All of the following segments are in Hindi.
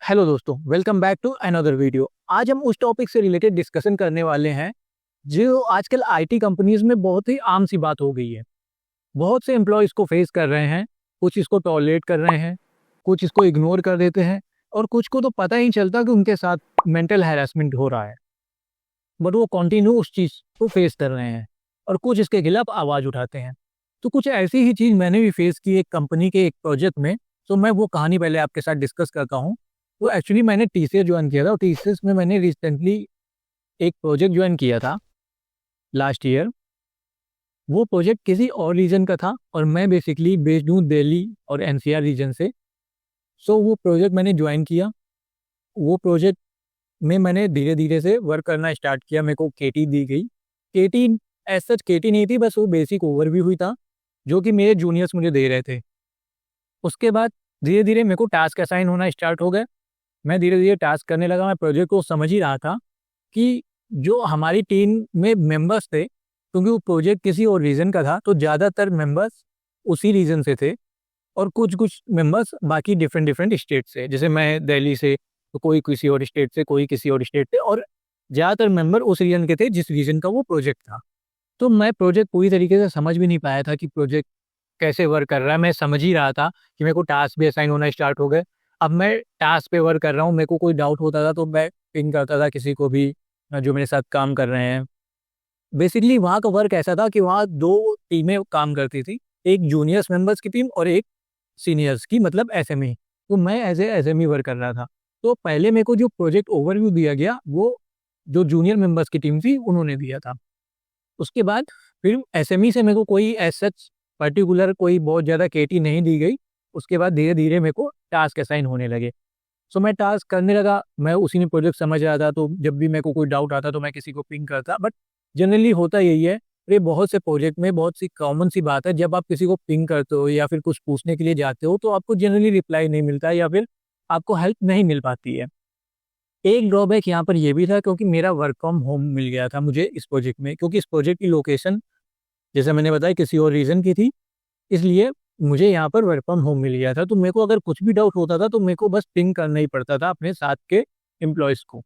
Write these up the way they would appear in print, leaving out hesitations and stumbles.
हेलो दोस्तों, welcome back to another video. आज हम उस टॉपिक से रिलेटेड डिस्कशन करने वाले हैं जो आजकल आईटी कंपनीज में बहुत ही आम सी बात हो गई है। बहुत से एम्प्लॉय इसको फेस कर रहे हैं, कुछ इसको टॉलरेट कर रहे हैं, कुछ इसको इग्नोर कर देते हैं और कुछ को तो पता ही नहीं चलता कि उनके साथ मेंटल हैरेसमेंट हो रहा है, बट वो कंटिन्यू उस चीज़ को फेस कर रहे हैं और कुछ इसके खिलाफ आवाज़ उठाते हैं। तो कुछ ऐसी ही चीज़ मैंने भी फेस की एक कंपनी के एक प्रोजेक्ट में। तो मैं वो कहानी पहले आपके साथ डिस्कस करता हूँ। तो एक्चुअली मैंने टीसीएस ज्वाइन किया था और टीसीएस में मैंने रिसेंटली एक प्रोजेक्ट ज्वाइन किया था लास्ट ईयर। वो प्रोजेक्ट किसी और रीजन का था और मैं बेसिकली बेस्ड हूँ दिल्ली और एनसीआर रीजन से। सो वो प्रोजेक्ट मैंने ज्वाइन किया। वो प्रोजेक्ट में मैंने धीरे धीरे से वर्क करना स्टार्ट किया। मेरे को केटी दी गई। केटी एज सच केटी नहीं थी, बस वो बेसिक ओवरव्यू हुई था जो कि मेरे जूनियर्स मुझे दे रहे थे। उसके बाद धीरे धीरे मेरे को टास्क असाइन होना स्टार्ट हो गए। मैं धीरे धीरे टास्क करने लगा। मैं प्रोजेक्ट को समझ ही रहा था कि जो हमारी टीम में मेंबर्स थे, क्योंकि वो प्रोजेक्ट किसी और रीजन का था, तो ज़्यादातर मेंबर्स उसी रीजन से थे और कुछ कुछ मेंबर्स बाकी डिफरेंट डिफरेंट स्टेट से। जैसे मैं दिल्ली से, तो कोई किसी और स्टेट से, कोई किसी और स्टेट से, और ज़्यादातर मेंबर उस रीजन के थे जिस रीजन का वो प्रोजेक्ट था। तो मैं प्रोजेक्ट पूरी तरीके से समझ भी नहीं पाया था कि प्रोजेक्ट कैसे वर्क कर रहा है। मैं समझ ही रहा था कि मेरे को टास्क भी असाइन होना स्टार्ट हो गए। अब मैं टास्क पे वर्क कर रहा हूँ, मेरे को कोई डाउट होता था तो मैं पिंग करता था किसी को भी जो मेरे साथ काम कर रहे हैं। बेसिकली वहाँ का वर्क ऐसा था कि वहाँ 2 टीमें काम करती थी, एक जूनियर्स मेंबर्स की टीम और एक सीनियर्स की, मतलब एसएमई। तो मैं एज ए एसएमई वर्क कर रहा था। तो पहले मेरे को जो प्रोजेक्ट ओवरव्यू दिया गया वो जो जूनियर मेंबर्स की टीम थी उन्होंने दिया था। उसके बाद फिर एसएमई से मेरे को कोई एज सच पर्टिकुलर कोई बहुत ज़्यादा केटी नहीं दी गई। उसके बाद धीरे धीरे मेरे को टास्क असाइन होने लगे। सो मैं टास्क करने लगा। मैं उसी में प्रोजेक्ट समझ रहा था, तो जब भी मेरे को कोई डाउट आता तो मैं किसी को पिंग करता। बट जनरली होता यही है, ये बहुत से प्रोजेक्ट में बहुत सी कॉमन सी बात है, जब आप किसी को पिंग करते हो या फिर कुछ पूछने के लिए जाते हो तो आपको जनरली रिप्लाई नहीं मिलता या फिर आपको हेल्प नहीं मिल पाती है। एक ड्रॉबैक यहाँ पर ये भी था क्योंकि मेरा वर्क फ्रॉम होम मिल गया था मुझे इस प्रोजेक्ट में, क्योंकि इस प्रोजेक्ट की लोकेशन जैसे मैंने बताया किसी और रीजन की थी, इसलिए मुझे यहाँ पर वर्क फ्रॉम होम मिल गया था। तो मेरे को अगर कुछ भी डाउट होता था तो मेरे को बस पिंग करना ही पड़ता था अपने साथ के एम्प्लॉयज़ को,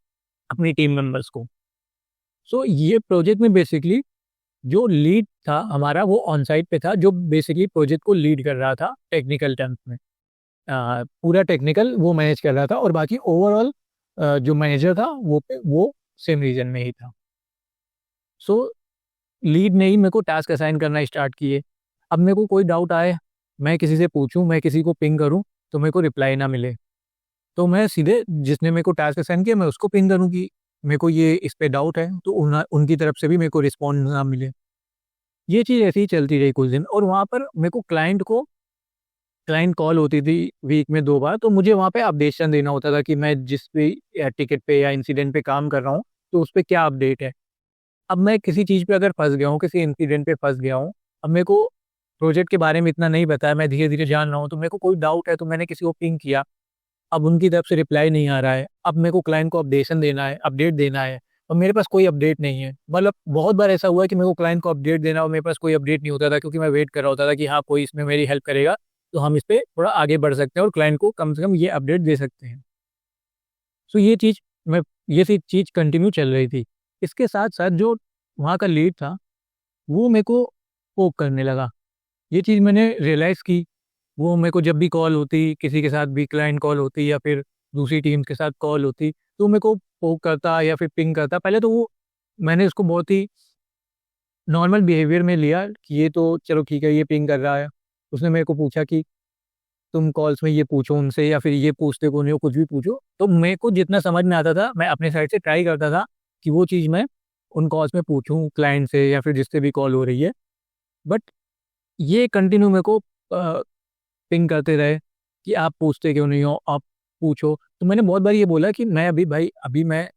अपनी टीम मेंबर्स को। सो ये प्रोजेक्ट में बेसिकली जो लीड था हमारा वो ऑन साइट पे था, जो बेसिकली प्रोजेक्ट को लीड कर रहा था टेक्निकल टर्म्स में। पूरा टेक्निकल वो मैनेज कर रहा था और बाकी ओवरऑल जो मैनेजर था वो सेम रीजन में ही था। सो लीड ने ही मेरे को टास्क असाइन करना स्टार्ट किए। अब मेरे को कोई डाउट आए, मैं किसी से पूछूं, मैं किसी को पिंग करूं तो मेरे को रिप्लाई ना मिले, तो मैं सीधे जिसने मेरे को टास्क असाइन किया मैं उसको पिंग करूं कि मेरे को ये इस पे डाउट है, तो उनकी तरफ से भी मेरे को रिस्पॉन्ड ना मिले। ये चीज़ ऐसी ही चलती रही कुछ दिन। और वहाँ पर मेरे को क्लाइंट कॉल होती थी वीक में 2 बार, तो मुझे वहाँ पे अपडेशन देना होता था कि मैं जिस भी टिकट पे या इंसिडेंट पे काम कर रहा हूँ तो उस पर क्या अपडेट है। अब मैं किसी चीज़ पे अगर फँस गया हूँ, किसी इंसिडेंट पे फँस गया हूँ, अब मेरे को प्रोजेक्ट के बारे में इतना नहीं पता है, मैं धीरे-धीरे जान रहा हूँ, तो मेरे को कोई डाउट है तो मैंने किसी को पिंग किया। अब उनकी तरफ से रिप्लाई नहीं आ रहा है। अब मेरे को क्लाइंट को अपडेशन देना है, अपडेट देना है और मेरे पास कोई अपडेट नहीं है। मतलब बहुत बार ऐसा हुआ है कि मेरे को क्लाइंट को अपडेट देना और मेरे पास कोई अपडेट नहीं होता था, क्योंकि मैं वेट कर रहा होता था कि हाँ, कोई इसमें मेरी हेल्प करेगा, तो हम इस पे थोड़ा आगे बढ़ सकते हैं और क्लाइंट को कम से कम ये अपडेट दे सकते हैं। सो ये सी चीज़ कंटिन्यू चल रही थी। इसके साथ-साथ जो वहाँ का लीड था, वो मेरे को पोक करने लगा। ये चीज़ मैंने रियलाइज़ की। वो मेरे को जब भी कॉल होती, किसी के साथ भी क्लाइंट कॉल होती या फिर दूसरी टीम के साथ कॉल होती, तो मेरे को पोक करता या फिर पिंग करता। पहले तो वो मैंने उसको बहुत ही नॉर्मल बिहेवियर में लिया कि ये तो चलो ठीक है, ये पिंग कर रहा है। उसने मेरे को पूछा कि तुम कॉल्स में ये पूछो उनसे या फिर ये पूछते क्यों नहीं हो, कुछ भी पूछो। तो मेरे को जितना समझ में आता था, मैं अपने साइड से ट्राई करता था कि वो चीज़ मैं उन कॉल्स में पूछूँ क्लाइंट से या फिर जिससे भी कॉल हो रही है। बट ये कंटिन्यू मेरे को पिंग करते रहे कि आप पूछते क्यों नहीं हो, आप पूछो। तो मैंने बहुत बार ये बोला कि मैं अभी मैं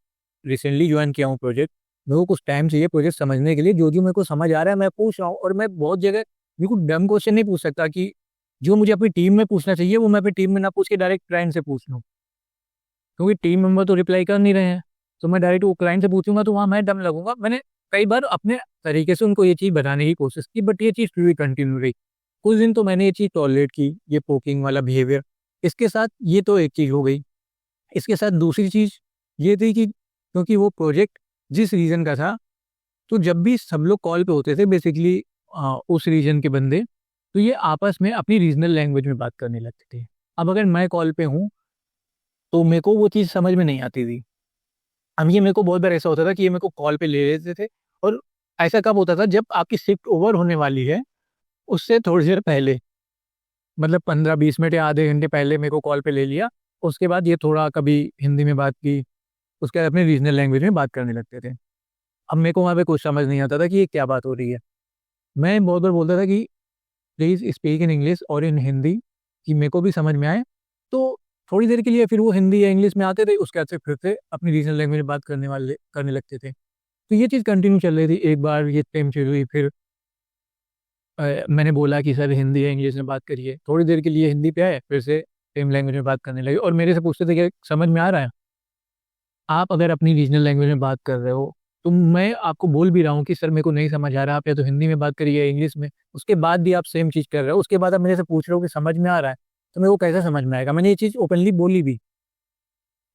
रिसेंटली जॉइन किया हूँ प्रोजेक्ट, मेरे को कुछ टाइम चाहिए प्रोजेक्ट समझने के लिए। जो मेरे को समझ आ रहा है मैं पूछ रहा हूँ, और मैं बहुत जगह बिल्कुल डम क्वेश्चन नहीं पूछ सकता कि जो मुझे अपनी टीम में पूछना चाहिए वो मैं अपनी टीम में ना पूछ के डायरेक्ट क्लाइंट से पूछ लूँ, क्योंकि टीम मेंबर तो रिप्लाई कर नहीं रहे हैं। तो मैं डायरेक्ट वो क्लाइंट से पूछूंगा तो वहाँ मैं डम लगूंगा। मैंने कई बार अपने तरीके से उनको ये चीज़ बताने की कोशिश की, बट ये चीज़ फिर भी कंटिन्यू रही। कुछ दिन तो मैंने ये चीज़ टॉलरेट की, ये पोकिंग वाला बिहेवियर। इसके साथ ये तो एक चीज़ हो गई। इसके साथ दूसरी चीज़ ये थी कि क्योंकि वो प्रोजेक्ट जिस रीजन का था, तो जब भी सब लोग कॉल पे होते थे बेसिकली उस रीजन के बंदे, तो ये आपस में अपनी रीजनल लैंग्वेज में बात करने लगते थे। अब अगर मैं कॉल पे हूँ, तो मेरे को वो चीज़ समझ में नहीं आती थी। अब ये मेरे को बहुत बार ऐसा होता था कि ये मेरे को कॉल पे ले लेते थे, और ऐसा कब होता था जब आपकी शिफ्ट ओवर होने वाली है, उससे थोड़ी देर पहले, मतलब 15-20 मिनट या आधे घंटे पहले मेरे को कॉल पे ले लिया। उसके बाद ये थोड़ा कभी हिंदी में बात की, उसके बाद अपनी रीजनल लैंग्वेज में बात करने लगते थे। अब मेरे को वहाँ पे कुछ समझ नहीं आता था कि ये क्या बात हो रही है। मैं बहुत बार बोलता था कि प्लीज़ स्पीक इन इंग्लिश और इन हिंदी, कि मेरे को भी समझ में आए। तो थोड़ी देर के लिए फिर वो हिंदी या इंग्लिश में आते थे, उसके बाद से फिर से अपनी रीजनल लैंग्वेज में बात करने लगते थे। तो ये चीज़ कंटिन्यू चल रही थी। एक बार ये सेम चीज़ हुई, फिर मैंने बोला कि सर हिंदी या इंग्लिश में बात करिए। थोड़ी देर के लिए हिंदी पे आए, फिर से सेम लैंग्वेज में बात करने लगे और मेरे से पूछते थे कि समझ में आ रहा है? आप अगर अपनी रीजनल लैंग्वेज में बात कर रहे हो, तो मैं आपको बोल भी रहा हूँ कि सर मेरे को नहीं समझ आ रहा, आप या तो हिंदी में बात करिए या इंग्लिश में। उसके बाद भी आप सेम चीज़ कर रहे हो, उसके बाद आप मेरे से पूछ रहे हो कि समझ में आ रहा है, तो मेरे को कैसे समझ में आएगा? मैंने ये चीज़ ओपनली बोली भी।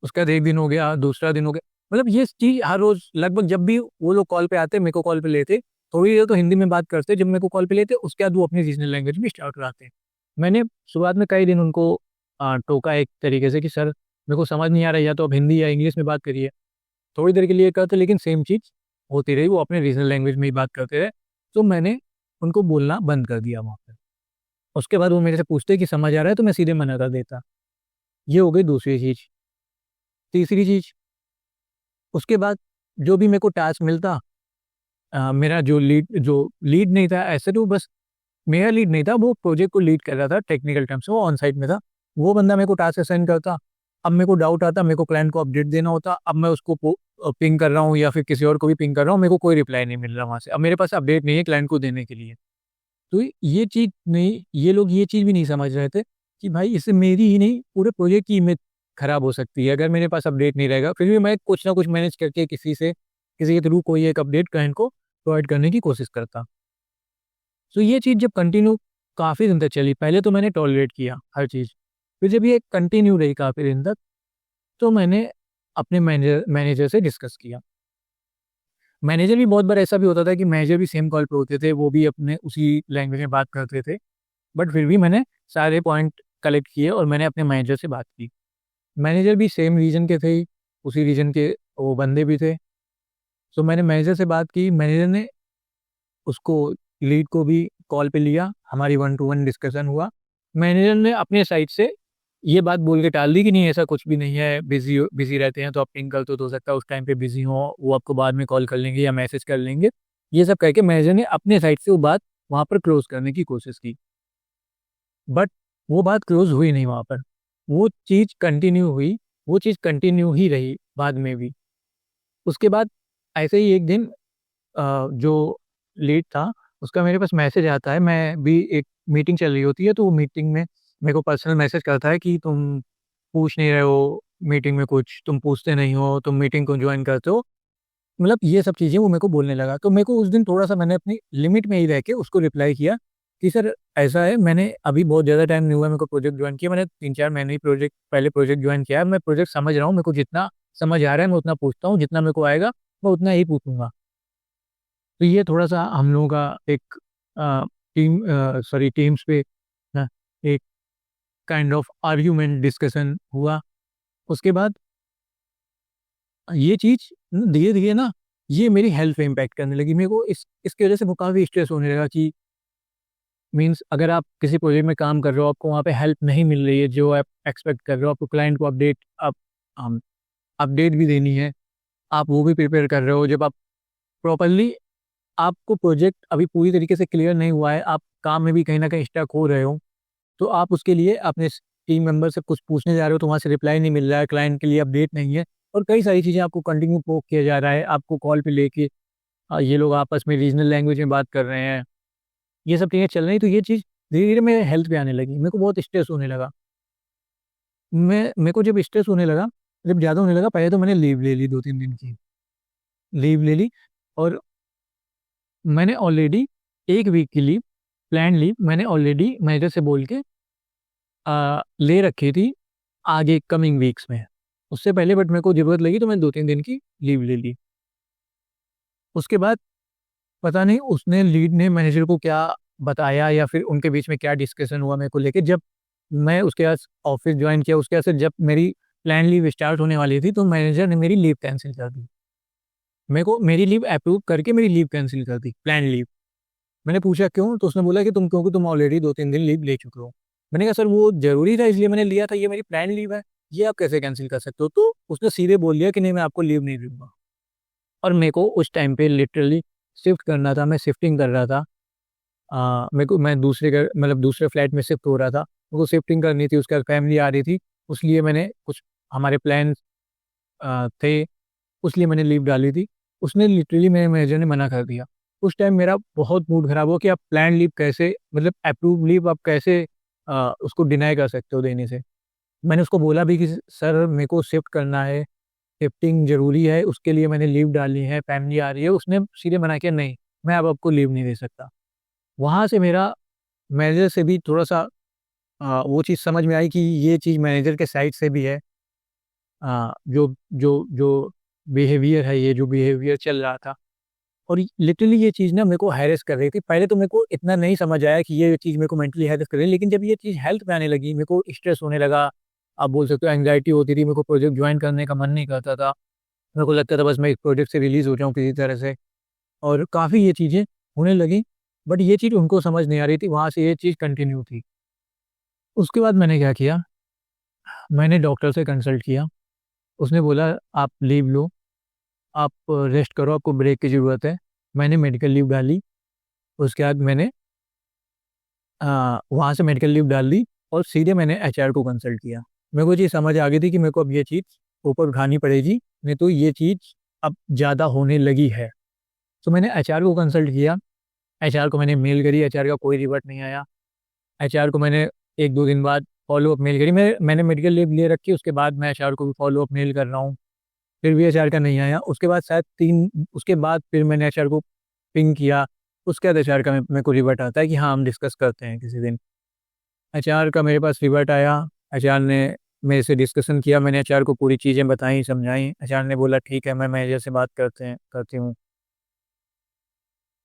उसके बाद 1 दिन हो गया, दूसरा दिन हो गया। मतलब ये चीज़ हर रोज़ लगभग जब भी वो लोग कॉल पे आते, मेरे को कॉल पे लेते, थोड़ी देर तो हिंदी में बात करते, जब मेरे को कॉल पे लेते, उसके बाद वो अपनी रीजनल लैंग्वेज में स्टार्ट कराते। मैंने शुरुआत में कई दिन उनको टोका एक तरीके से कि सर मेरे को समझ नहीं आ रहा है, या तो आप हिंदी या इंग्लिश में बात करिए। थोड़ी देर के लिए करते, लेकिन सेम चीज़ होती रही, वो अपने रीजनल लैंग्वेज में ही बात करते रहे। तो मैंने उनको बोलना बंद कर दिया वहाँ पे। उसके बाद वो मेरे से पूछते कि समझ आ रहा है, तो मैं सीधे मना कर देता। ये हो गई दूसरी चीज़। तीसरी चीज़, उसके बाद जो भी मेरे को टास्क मिलता, मेरा जो लीड नहीं था, ऐसे तो बस मेरा लीड नहीं था, वो प्रोजेक्ट को लीड कर रहा था टेक्निकल टर्म से, वो ऑन साइट में था। वो बंदा मेरे को टास्क असाइन करता। अब मेरे को डाउट आता, मेरे को क्लाइंट को अपडेट देना होता। अब मैं उसको पिंग कर रहा हूँ या फिर किसी और को भी पिंग कर रहा हूँ, मेरे को कोई रिप्लाई नहीं मिल रहा वहाँ से। अब मेरे पास अपडेट नहीं है क्लाइंट को देने के लिए। तो ये चीज़ नहीं, ये लोग ये चीज़ भी नहीं समझ रहे थे कि भाई इससे मेरी ही नहीं, पूरे प्रोजेक्ट की इमेज खराब हो सकती है अगर मेरे पास अपडेट नहीं रहेगा। फिर भी मैं कुछ ना कुछ मैनेज करके किसी के थ्रू कोई एक अपडेट क्लाइंट को प्रोवाइड करने की कोशिश करता। तो ये चीज़ जब कंटिन्यू काफ़ी दिन तक चली, पहले तो मैंने टॉलरेट किया हर चीज़। फिर जब ये कंटिन्यू रही काफ़ी दिन तक, तो मैंने अपने मैनेजर से डिस्कस किया। मैनेजर भी बहुत बार ऐसा भी होता था कि मैनेजर भी सेम कॉल पे होते थे, वो भी अपने उसी लैंग्वेज में बात करते थे। बट फिर भी मैंने सारे पॉइंट कलेक्ट किए और मैंने अपने मैनेजर से बात की। मैनेजर भी सेम रीजन के थे ही, उसी रीजन के वो बंदे भी थे। तो मैंने मैनेजर से बात की, मैनेजर ने उसको लीड को भी कॉल पे लिया, हमारी 1 टू 1 डिस्कशन हुआ। मैनेजर ने अपने साइड से ये बात बोल के टाल दी कि नहीं ऐसा कुछ भी नहीं है, बिज़ी रहते हैं तो आप पिंग करते हो सकता है उस टाइम पे बिज़ी हों, वो आपको बाद में कॉल कर लेंगे या मैसेज कर लेंगे। ये सब कह के मैनेजर ने अपने साइड से वो बात वहाँ पर क्लोज़ करने की कोशिश की। बट वो बात क्लोज़ हुई नहीं वहाँ पर। वो चीज़ कंटिन्यू हुई, वो चीज़ कंटिन्यू ही रही बाद में भी। उसके बाद ऐसे ही एक दिन जो लीड था, उसका मेरे पास मैसेज आता है, मैं भी एक मीटिंग चल रही होती है, तो वो मीटिंग में मेरे को पर्सनल मैसेज करता है कि तुम पूछ नहीं रहे हो मीटिंग में कुछ, तुम पूछते नहीं हो, तुम मीटिंग को जॉइन करते हो। मतलब ये सब चीज़ें वो मेरे को बोलने लगा। तो मेरे को उस दिन थोड़ा-सा मैंने अपनी लिमिट में ही रह के उसको रिप्लाई किया कि सर ऐसा है, मैंने अभी बहुत ज़्यादा टाइम नहीं हुआ मेरे को प्रोजेक्ट जॉइन किया, मैंने 3-4 महीने ही पहले प्रोजेक्ट जॉइन किया है। मैं प्रोजेक्ट समझ रहा हूँ, मेरे को जितना समझ आ रहा है मैं उतना पूछता हूँ, जितना मेरे को आएगा मैं उतना ही पूछूँगा। तो ये थोड़ा-सा हम लोगों का एक टीम्स पे ना एक काइंड ऑफ आर्ग्यूमेंट डिस्कशन हुआ। उसके बाद ये चीज़ धीरे-धीरे ना ये मेरी हेल्थ पे इम्पैक्ट करने लगी। मेरे को इसकी वज़ह से वो काफ़ी स्ट्रेस होने लगा कि मीन्स अगर आप किसी प्रोजेक्ट में काम कर रहे हो, आपको वहाँ पे हेल्प नहीं मिल रही है जो आप एक्सपेक्ट कर रहे हो, आपको क्लाइंट को अपडेट भी देनी है, आप वो भी प्रिपेयर कर रहे हो। जब आप प्रॉपर्ली आपको प्रोजेक्ट अभी पूरी तरीके से क्लियर नहीं हुआ है, आप काम में भी कहीं न कहीं स्टक हो रहे हो, तो आप उसके लिए अपने टीम मेंबर से कुछ पूछने जा रहे हो तो वहाँ से रिप्लाई नहीं मिल रहा है, क्लाइंट के लिए अपडेट नहीं है और कई सारी चीज़ें आपको कंटिन्यू पोक किया जा रहा है, आपको कॉल पे लेके ये लोग आपस में रीजनल लैंग्वेज में बात कर रहे हैं, ये सब चीज़ें चल रही, तो ये चीज़ धीरे-धीरे मेरे हेल्थ पे आने लगी, मेरे को बहुत स्ट्रेस होने लगा। मेरे को जब स्ट्रेस होने लगा, जब ज़्यादा होने लगा, पहले तो मैंने लीव ले ली 2-3 दिन की, लीव ले ली और मैंने ऑलरेडी 1 वीक की लीव, प्लान्ड लीव मैंने ऑलरेडी मैनेजर से बोल के ले रखी थी आगे कमिंग वीक्स में। उससे पहले, बट मेरे को ज़रूरत लगी तो मैंने 2-3 दिन की लीव ले ली। उसके बाद पता नहीं उसने लीड ने मैनेजर को क्या बताया या फिर उनके बीच में क्या डिस्कशन हुआ मेरे को लेके, जब मैं उसके बाद ऑफ़िस जॉइन किया, उसके बाद से जब मेरी प्लान लीव स्टार्ट होने वाली थी, तो मैनेजर ने मेरी लीव कैंसल कर दी। मेरे को मेरी लीव अप्रूव करके मेरी लीव कैंसल कर दी, प्लान लीव। मैंने पूछा क्यों? तो उसने बोला कि क्योंकि तुम ऑलरेडी 2-3 दिन लीव ले चुके हो। मैंने कहा सर वो ज़रूरी था इसलिए मैंने लिया था, ये मेरी प्लान लीव है, ये आप कैसे कैंसल कर सकते हो? तो उसने सीधे बोल दिया कि नहीं मैं आपको लीव नहीं दूँगा। और मेरे को उस टाइम पे लिटरली शिफ्ट करना था, मैं शिफ्टिंग कर रहा था। मेरे को मैं दूसरे घर मतलब दूसरे फ्लैट में शिफ्ट हो रहा था। मेरे को शिफ्टिंग करनी थी, उसके बाद फैमिली आ रही थी, इसलिए मैंने कुछ हमारे प्लान्स थे, इसलिए मैंने लीव डाली थी। उसने लिटरली मेरे मैनेजर ने मना कर दिया। उस टाइम मेरा बहुत मूड खराब हुआ कि आप प्लान लीव कैसे मतलब अप्रूव लीव आप कैसे उसको डिनाई कर सकते हो देने से। मैंने उसको बोला भी कि सर मेरे को शिफ्ट करना है, शिफ्टिंग ज़रूरी है, उसके लिए मैंने लीव डाली है, फैमिली आ रही है। उसने सीधे मना किया नहीं, मैं अब आपको लीव नहीं दे सकता। वहाँ से मेरा मैनेजर से भी थोड़ा-सा वो चीज़ समझ में आई कि ये चीज़ मैनेजर के साइड से भी है। जो जो जो बिहेवियर है, ये जो बिहेवियर चल रहा था, और लिटरली ये चीज़ ना मेरे को हैरेस कर रही थी। पहले तो मेरे को इतना नहीं समझ आया कि ये चीज़ मेरे को मेंटली हैरेस कर रही है, लेकिन जब ये चीज़ हेल्थ पे आने लगी, मेरे को स्ट्रेस होने लगा, आप बोल सकते हो एंग्ज़ायटी होती थी, मेरे को प्रोजेक्ट जॉइन करने का मन नहीं करता था। मेरे को लगता था बस मैं इस प्रोजेक्ट से रिलीज़ हो जाऊँ किसी तरह से, और काफ़ी ये चीज़ें होने लगी, बट ये चीज़ उनको समझ नहीं आ रही थी, वहाँ से ये चीज़ कंटिन्यू थी। उसके बाद मैंने क्या किया, मैंने डॉक्टर से कंसल्ट किया। उसने बोला आप लीव लो, आप रेस्ट करो, आपको ब्रेक की ज़रूरत है। मैंने मेडिकल लीव डाली, उसके बाद मैंने वहाँ से मेडिकल लीव डाल दी और सीधे मैंने एचआर को कंसल्ट किया। मेरे को चीज़ समझ आ गई थी कि मेरे को अब ये चीज़ ऊपर उठानी पड़ेगी, नहीं तो ये चीज़ अब ज़्यादा होने लगी है। तो मैंने एचआर को कंसल्ट किया, एचआर को मैंने मेल करी, एचआर का कोई रिवर्ट नहीं आया। एचआर को मैंने 1-2 दिन बाद फ़ॉलो-अप मेल करी, मैंने मेडिकल लीव ले रखी, उसके बाद मैं एचआर को भी फ़ॉलो-अप मेल कर रहा हूँ, फिर भी एचआर का नहीं आया। उसके बाद शायद 3 उसके बाद फिर मैंने एचआर को पिंग किया, उसके बाद एचआर का मेरे को रिवर्ट आता है कि हाँ, हम डिस्कस करते हैं किसी दिन। एचआर का मेरे पास रिवर्ट आया, एचआर ने मेरे से डिस्कशन किया, मैंने एचआर को पूरी चीज़ें बताई, समझाई। एचआर ने बोला ठीक है, मैं मैनेजर से बात करती हूँ।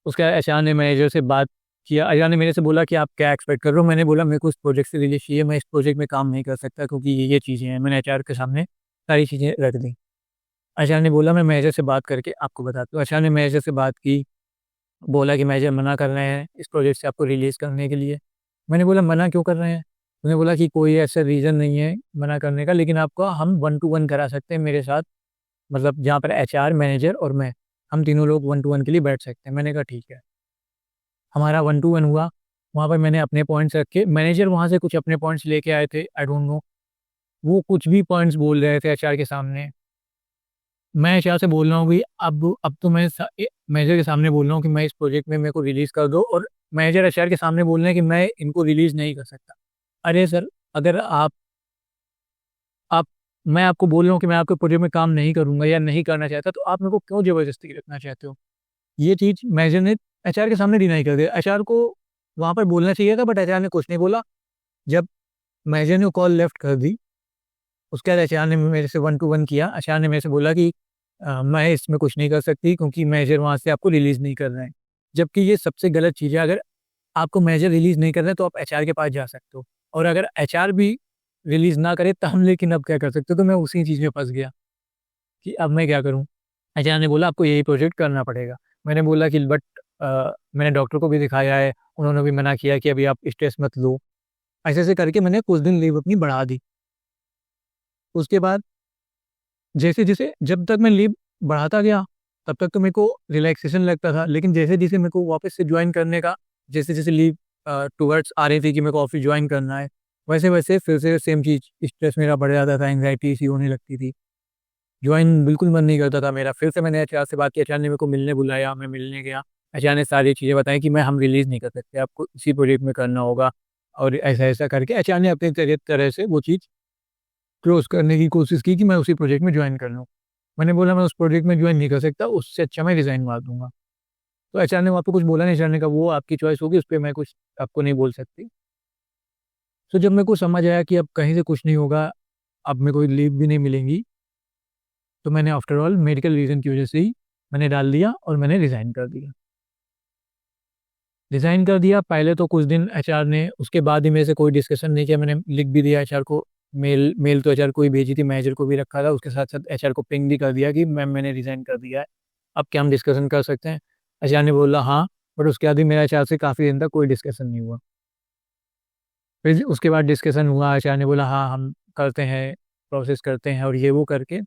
उसके बाद एचआर ने मैनेजर से बात किया, एचआर ने मेरे से बोला कि आप क्या एक्सपेक्ट कर रहे हो? मैंने बोला मेरे को इस प्रोजेक्ट से रिलीज़ चाहिए, मैं इस प्रोजेक्ट में काम नहीं कर सकता क्योंकि ये चीज़ें हैं। मैंने एचआर के सामने सारी चीज़ें रख दी। एचआर ने बोला मैं मैनेजर से बात करके आपको बताता हूँ। एचआर ने मैनेजर से बात की, बोला कि मैनेजर मना कर रहे हैं इस प्रोजेक्ट से आपको रिलीज़ करने के लिए। मैंने बोला मना क्यों कर रहे हैं? उन्होंने बोला कि कोई ऐसा रीज़न नहीं है मना करने का, लेकिन आपको हम 1 टू 1 करा सकते हैं मेरे साथ, मतलब जहाँ पर एचआर, मैनेजर और मैं, हम तीनों लोग 1 टू 1 के लिए बैठ सकते हैं। मैंने कहा ठीक है। हमारा 1 टू 1 हुआ, वहाँ पर मैंने अपने पॉइंट्स रखे, मैनेजर वहाँ से कुछ अपने पॉइंट्स लेके आए थे, आई डोंट नो, वो कुछ भी पॉइंट्स बोल रहे थे एचआर के सामने। मैं एचआर से बोल रहा हूँ कि अब तो मैं मैनेजर के सामने बोल रहा हूँ कि मैं इस प्रोजेक्ट में मेरे को रिलीज़ कर दो, और मैनेजर एचआर के सामने बोल रहे हैं कि मैं इनको रिलीज़ नहीं कर सकता। अरे सर, अगर आप मैं आपको बोल रहा हूँ कि मैं आपके प्रोजेक्ट में काम नहीं करूँगा या नहीं करना चाहता, तो आप मेरे को क्यों ज़बरदस्ती रखना चाहते हो? ये चीज़ मैनेजर ने एचआर के सामने डिनाई कर दिया। एचआर को वहाँ पर बोलना चाहिए था, बट एचआर ने कुछ नहीं बोला। जब मैनेजर ने कॉल लेफ्ट कर दी, उसके बाद एचआर ने मेरे से 1 टू 1 किया। एचआर ने मेरे से बोला कि मैं इसमें कुछ नहीं कर सकती क्योंकि मैनेजर वहाँ से आपको रिलीज़ नहीं कर रहे हैं। जबकि ये सबसे गलत चीज़ है, अगर आपको मैनेजर रिलीज़ नहीं कर रहे हैं तो आप एचआर के पास जा सकते हो, और अगर एचआर भी रिलीज़ ना करे तो हम लेकिन अब क्या कर सकते हो? तो मैं उसी चीज़ में फँस गया कि अब मैं क्या करूँ? एचआर ने बोला आपको यही प्रोजेक्ट करना पड़ेगा। मैंने बोला कि बट मैंने डॉक्टर को भी दिखाया है, उन्होंने भी मना किया कि अभी आप स्ट्रेस मत लो। ऐसे-ऐसे करके मैंने कुछ दिन लीव अपनी बढ़ा दी। उसके बाद जैसे-जैसे जब तक मैं लीव बढ़ाता गया, तब तक तो मेरे को रिलैक्सेशन लगता था, लेकिन जैसे-जैसे मेरे को वापस से जॉइन करने का जैसे-जैसे लीव टुवर्ड्स आ रही थी कि मेरे को ऑफ़िस जॉइन करना है, वैसे-वैसे फिर से सेम चीज़, स्ट्रेस मेरा बढ़ जाता था, एंग्ज़ायटी सी होने लगती थी। जॉइन बिल्कुल मन नहीं करता था मेरा। फिर से मैंने एचआर से बात की, एचआर ने मेरे को मिलने बुलाया, मैं मिलने गया। एचआर ने सारी चीज़ें बताई कि मैं हम रिलीज़ नहीं कर सकते, आपको इसी प्रोजेक्ट में करना होगा, और ऐसा-ऐसा करके एचआर ने अपनी तरह से वो चीज़ क्लोज़ करने की कोशिश की कि मैं उसी प्रोजेक्ट में जॉइन कर लूँ। मैंने बोला मैं उस प्रोजेक्ट में जॉइन नहीं कर सकता, उससे अच्छा मैं रिज़ाइन मार दूँगा। तो एचआर ने वहाँ पे कुछ बोला नहीं, एचआर ने कहा वो आपकी चॉइस होगी, उस पे मैं कुछ आपको नहीं बोल सकती। तो जब मेरे को समझ आया कि अब कहीं से कुछ नहीं होगा, अब मेरे को लीव भी नहीं मिलेंगी, तो मैंने आफ्टर ऑल मेडिकल रीज़न की वजह से ही मैंने डाल दिया और मैंने रिज़ाइन कर दिया। रिज़ाइन कर दिया, पहले तो कुछ दिन एचआर ने, उसके बाद ही मेरे से कोई डिस्कशन नहीं किया, मैंने लिख भी दिया एचआर को, मेल तो एचआर को ही भेजी थी, मैनेजर को भी रखा था, उसके साथ-साथ एचआर को पिंग भी कर दिया कि मैम मैंने रिज़ाइन कर दिया है, अब क्या हम डिस्कशन कर सकते हैं? एचआर ने बोला हाँ, बट उसके बाद भी मेरा एचआर से काफ़ी दिन तक कोई डिस्कशन नहीं हुआ। फिर उसके बाद डिस्कशन हुआ, एचआर ने बोला हाँ, हम करते हैं, प्रोसेस करते हैं और ये वो करके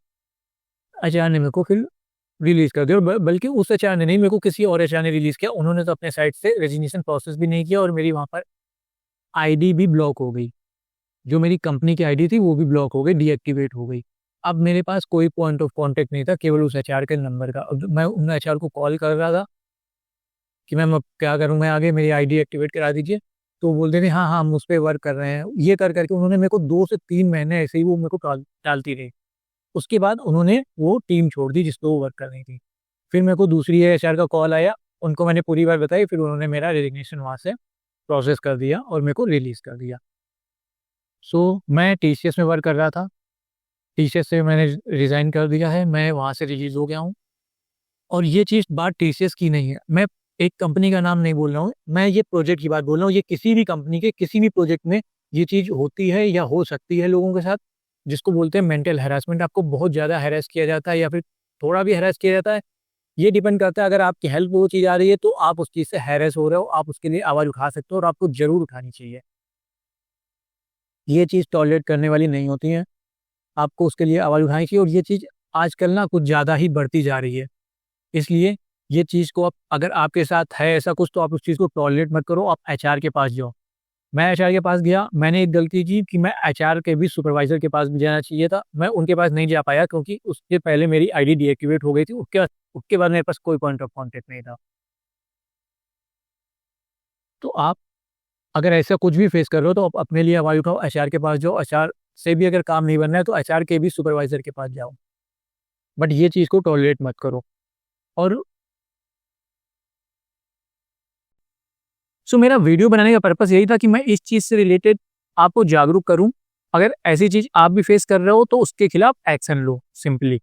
एचआर ने मेरे को फिर रिलीज़ कर दिया और बल्कि उस एचआर ने नहीं, मेरे को किसी और एचआर ने रिलीज़ किया। उन्होंने तो अपने साइड से रेजिग्नेशन प्रोसेस भी नहीं किया और मेरी वहाँ पर आईडी भी ब्लॉक हो गई। जो मेरी कंपनी की आईडी थी वो भी ब्लॉक हो गई, डीएक्टिवेट हो गई। अब मेरे पास कोई पॉइंट ऑफ कॉन्टैक्ट नहीं था, केवल उस एचआर के नंबर का। अब मैं उन एचआर को कॉल कर रहा था कि मैम अब क्या करूँ मैं आगे, मेरी आईडी एक्टिवेट करा दीजिए। तो वो बोलते थे हाँ, हाँ, हम उस पे वर्क कर रहे हैं। ये कर के उन्होंने मेरे को 2 से 3 महीने ऐसे ही वो मेरे को टालती रही। उसके बाद उन्होंने वो टीम छोड़ दी जिस पे वो वर्क कर रही थी। फिर मेरे को दूसरी एचआर का कॉल आया, उनको मैंने पूरी बात बताई, फिर उन्होंने मेरा रेजिग्नेशन वहाँ से प्रोसेस कर दिया और मेरे को रिलीज़ कर दिया। सो मैं टीसीएस में वर्क कर रहा था, टीसीएस से मैंने रिज़ाइन कर दिया है, मैं वहाँ से रिलीज़ हो गया हूँ। और ये चीज़ बात टीसीएस की नहीं है, मैं एक कंपनी का नाम नहीं बोल रहा हूँ, मैं ये प्रोजेक्ट की बात बोल रहा हूँ। ये किसी भी कंपनी के किसी भी प्रोजेक्ट में ये चीज़ होती है या हो सकती है लोगों के साथ, जिसको बोलते हैं मेंटल हैरेसमेंट। आपको बहुत ज़्यादा हैरेस किया जाता है या फिर थोड़ा भी हैरेस किया जाता है, ये डिपेंड करता है। अगर आपकी हेल्प वो चीज़ आ रही है तो आप उस चीज़ से हैरेस हो रहे हो, आप उसके लिए आवाज़ उठा सकते हो और आपको ज़रूर उठानी चाहिए। ये चीज़ टॉलरेट करने वाली नहीं होती है, आपको उसके लिए आवाज़ उठानी चाहिए और ये चीज़ आजकल ना कुछ ज़्यादा ही बढ़ती जा रही है। इसलिए ये चीज़ को आप, अगर आपके साथ है ऐसा कुछ, तो आप उस चीज़ को टॉलरेट मत करो, आप एचआर के पास जाओ। मैं एचआर के पास गया, मैंने एक गलती की कि मैं एचआर के भी सुपरवाइज़र के पास भी जाना चाहिए था। मैं उनके पास नहीं जा पाया क्योंकि उसके पहले मेरी आईडी डीएक्टिवेट हो गई थी। उसके बाद मेरे पास कोई पॉइंट ऑफ कॉन्टैक्ट नहीं था। तो आप अगर ऐसा कुछ भी फेस कर रहे हो तो आप अपने लिए आवाज़ उठाओ, एचआर के पास जाओ, एचआर से भी अगर काम नहीं बन रहा है तो एचआर के भी सुपरवाइज़र के पास जाओ। बट ये चीज़ को टॉलरेट मत करो। और मेरा वीडियो बनाने का पर्पज़ यही था कि मैं इस चीज़ से रिलेटेड आपको जागरूक करूँ। अगर ऐसी चीज़ आप भी फेस कर रहे हो तो उसके खिलाफ एक्शन लो सिंपली।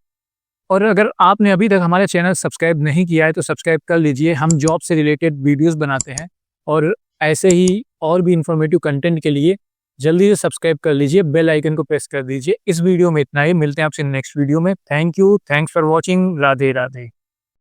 और अगर आपने अभी तक हमारा चैनल सब्सक्राइब नहीं किया है तो सब्सक्राइब कर लीजिए। हम जॉब से रिलेटेड वीडियोज़ बनाते हैं और ऐसे ही और भी इन्फॉर्मेटिव कंटेंट के लिए जल्दी से सब्सक्राइब कर लीजिए, बेल आइकन को प्रेस कर दीजिए। इस वीडियो में इतना ही, मिलते हैं आपसे नेक्स्ट वीडियो में। Thank you, thanks for watching. Radhe Radhe.